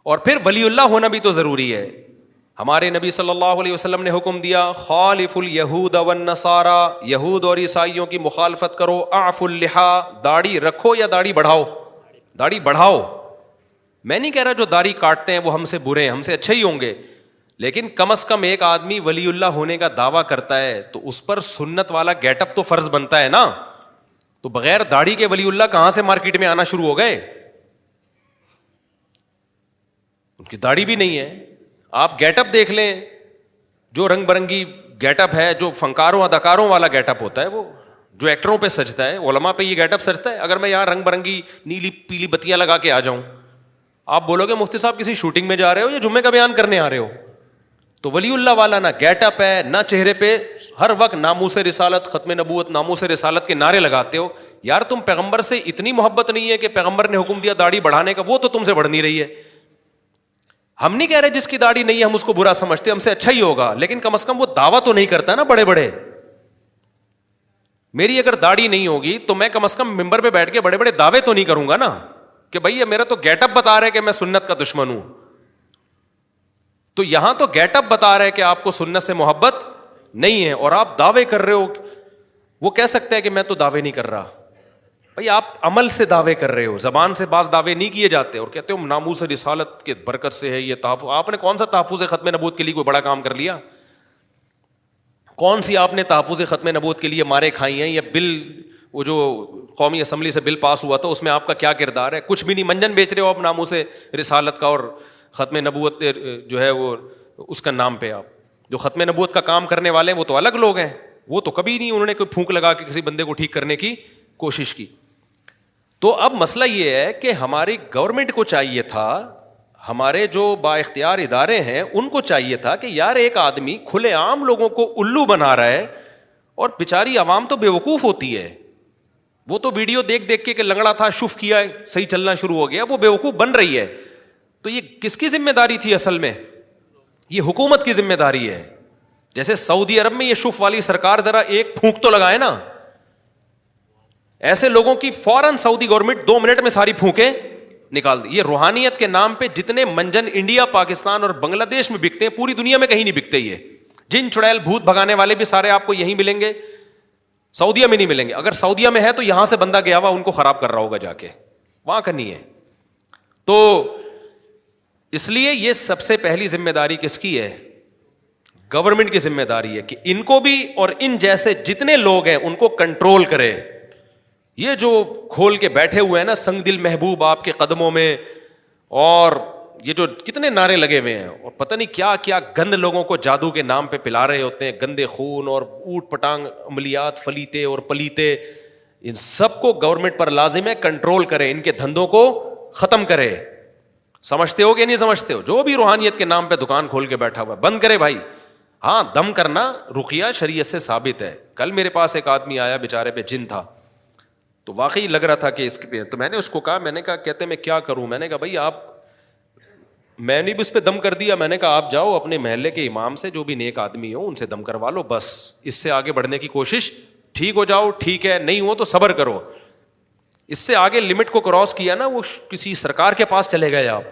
اور پھر ولی اللہ ہونا بھی تو ضروری ہے. ہمارے نبی صلی اللہ علیہ وسلم نے حکم دیا خالف الیہود والنصارى, یہود اور عیسائیوں کی مخالفت کرو. اعفوا اللحى, داڑھی رکھو یا داڑھی بڑھاؤ؟ داڑھی بڑھاؤ. میں نہیں کہہ رہا جو داڑھی کاٹتے ہیں وہ ہم سے برے ہیں, ہم سے اچھے ہی ہوں گے, لیکن کم از کم ایک آدمی ولی اللہ ہونے کا دعویٰ کرتا ہے تو اس پر سنت والا گیٹ اپ تو فرض بنتا ہے نا. تو بغیر داڑھی کے ولی اللہ کہاں سے مارکیٹ میں آنا شروع ہو گئے؟ ان کی داڑھی بھی نہیں ہے. آپ گیٹ اپ دیکھ لیں, جو رنگ برنگی گیٹ اپ ہے, جو فنکاروں اداکاروں والا گیٹ اپ ہوتا ہے, وہ جو ایکٹروں پہ سجتا ہے, علماء پہ یہ گیٹ اپ سجتا ہے. اگر میں یہاں رنگ برنگی نیلی پیلی بتیاں لگا کے آ جاؤں, آپ بولو گے مفتی صاحب کسی شوٹنگ میں جا رہے ہو یا جمعے کا بیان کرنے آ رہے ہو؟ تو ولی اللہ والا نہ گیٹ اپ ہے نہ چہرے پہ ہر وقت ناموس رسالت, ختم نبوت, ناموس رسالت کے نعرے لگاتے ہو. یار تم پیغمبر سے اتنی محبت نہیں ہے کہ پیغمبر نے حکم دیا داڑھی بڑھانے کا, وہ تو تم سے بڑھ نہیں رہی ہے. ہم نہیں کہہ رہے جس کی داڑھی نہیں ہے ہم اس کو برا سمجھتے, ہم سے اچھا ہی ہوگا, لیکن کم از کم وہ دعویٰ تو نہیں کرتا نا بڑے بڑے. میری اگر داڑھی نہیں ہوگی تو میں کم از کم ممبر پہ بیٹھ کے بڑے بڑے دعوے تو نہیں کروں گا نا کہ بھائی میرا تو گیٹ اپ بتا رہا ہے کہ میں سنت کا دشمن ہوں. تو یہاں تو گیٹ اپ بتا رہا ہے کہ آپ کو سنت سے محبت نہیں ہے اور آپ دعوے کر رہے ہو. وہ کہہ سکتا ہے کہ میں تو دعوے نہیں کر رہا. بھائی آپ عمل سے دعوے کر رہے ہو, زبان سے بعض دعوے نہیں کیے جاتے, اور کہتے ہو ناموس رسالت کے برکت سے ہے یہ تحفظ. آپ نے کون سا تحفظ ختم نبوت کے لیے کوئی بڑا کام کر لیا؟ کون سی آپ نے تحفظ ختم نبوت کے لیے مارے کھائی ہیں؟ یا بل, وہ جو قومی اسمبلی سے بل پاس ہوا تھا اس میں آپ کا کیا کردار ہے؟ کچھ بھی نہیں. منجن بیچ رہے ہو آپ ناموس رسالت کا اور ختم نبوت جو ہے وہ اس کا نام پہ. آپ جو ختم نبوت کا کام کرنے والے ہیں وہ تو الگ لوگ ہیں, وہ تو کبھی نہیں انہوں نے کوئی پھونک لگا کے کسی بندے کو ٹھیک کرنے کی کوشش کی. تو اب مسئلہ یہ ہے کہ ہماری گورنمنٹ کو چاہیے تھا, ہمارے جو با اختیار ادارے ہیں ان کو چاہیے تھا کہ یار ایک آدمی کھلے عام لوگوں کو الو بنا رہا ہے, اور بیچاری عوام تو بے وقوف ہوتی ہے. وہ تو ویڈیو دیکھ دیکھ کے کہ لنگڑا تھا شف کیا ہے صحیح چلنا شروع ہو گیا, وہ بے وقوف بن رہی ہے. تو یہ کس کی ذمہ داری تھی اصل میں؟ یہ حکومت کی ذمہ داری ہے. جیسے سعودی عرب میں یہ شف والی سرکار ذرا ایک پھونک تو لگائے نا, ایسے لوگوں کی فوراً سعودی گورنمنٹ 2 منٹ میں ساری پھونکیں نکال دی. یہ روحانیت کے نام پہ جتنے منجن انڈیا, پاکستان اور بنگلہ دیش میں بکتے ہیں پوری دنیا میں کہیں نہیں بکتے. یہ جن چڑیل بھوت بھگانے والے بھی سارے آپ کو یہیں ملیں گے, سعودیہ میں نہیں ملیں گے. اگر سعودیہ میں ہے تو یہاں سے بندہ گیا ہوا ان کو خراب کر رہا ہوگا جا کے, وہاں کا نہیں ہے. تو اس لیے یہ سب سے پہلی ذمہ داری کس کی ہے؟ گورنمنٹ کی ذمہ داری ہے کہ ان کو بھی اور ان جیسے جتنے لوگ ہیں ان کو کنٹرول کرے. یہ جو کھول کے بیٹھے ہوئے ہیں نا سنگ دل محبوب آپ کے قدموں میں, اور یہ جو کتنے نعرے لگے ہوئے ہیں, اور پتہ نہیں کیا کیا گند لوگوں کو جادو کے نام پہ پلا رہے ہوتے ہیں, گندے خون اور اوٹ پٹانگ عملیات فلیتے اور پلیتے, ان سب کو گورنمنٹ پر لازم ہے کنٹرول کرے, ان کے دھندوں کو ختم کرے. سمجھتے ہو کہ نہیں سمجھتے ہو؟ جو بھی روحانیت کے نام پہ دکان کھول کے بیٹھا ہوا بند کرے بھائی. ہاں دم کرنا رقیہ شریعت سے ثابت ہے. کل میرے پاس ایک آدمی آیا, بیچارے پہ جن تھا, تو واقعی لگ رہا تھا کہ اس کے, تو میں نے اس کو کہا, میں نے کہا کہتے میں کیا کروں؟ میں نے کہا بھائی آپ, میں نے بھی اس پہ دم کر دیا. میں نے کہا آپ جاؤ اپنے محلے کے امام سے, جو بھی نیک آدمی ہو ان سے دم کروا لو, بس اس سے آگے بڑھنے کی کوشش, ٹھیک ہو جاؤ ٹھیک ہے, نہیں ہو تو صبر کرو. اس سے آگے لمٹ کو کراس کیا نا, وہ کسی سرکار کے پاس چلے گئے آپ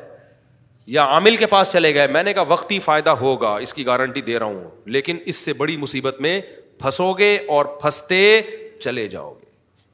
یا عامل کے پاس چلے گئے. میں نے کہا وقتی فائدہ ہوگا, اس کی گارنٹی دے رہا ہوں, لیکن اس سے بڑی مصیبت میں پھنسو گے اور پھنستے چلے جاؤ گے.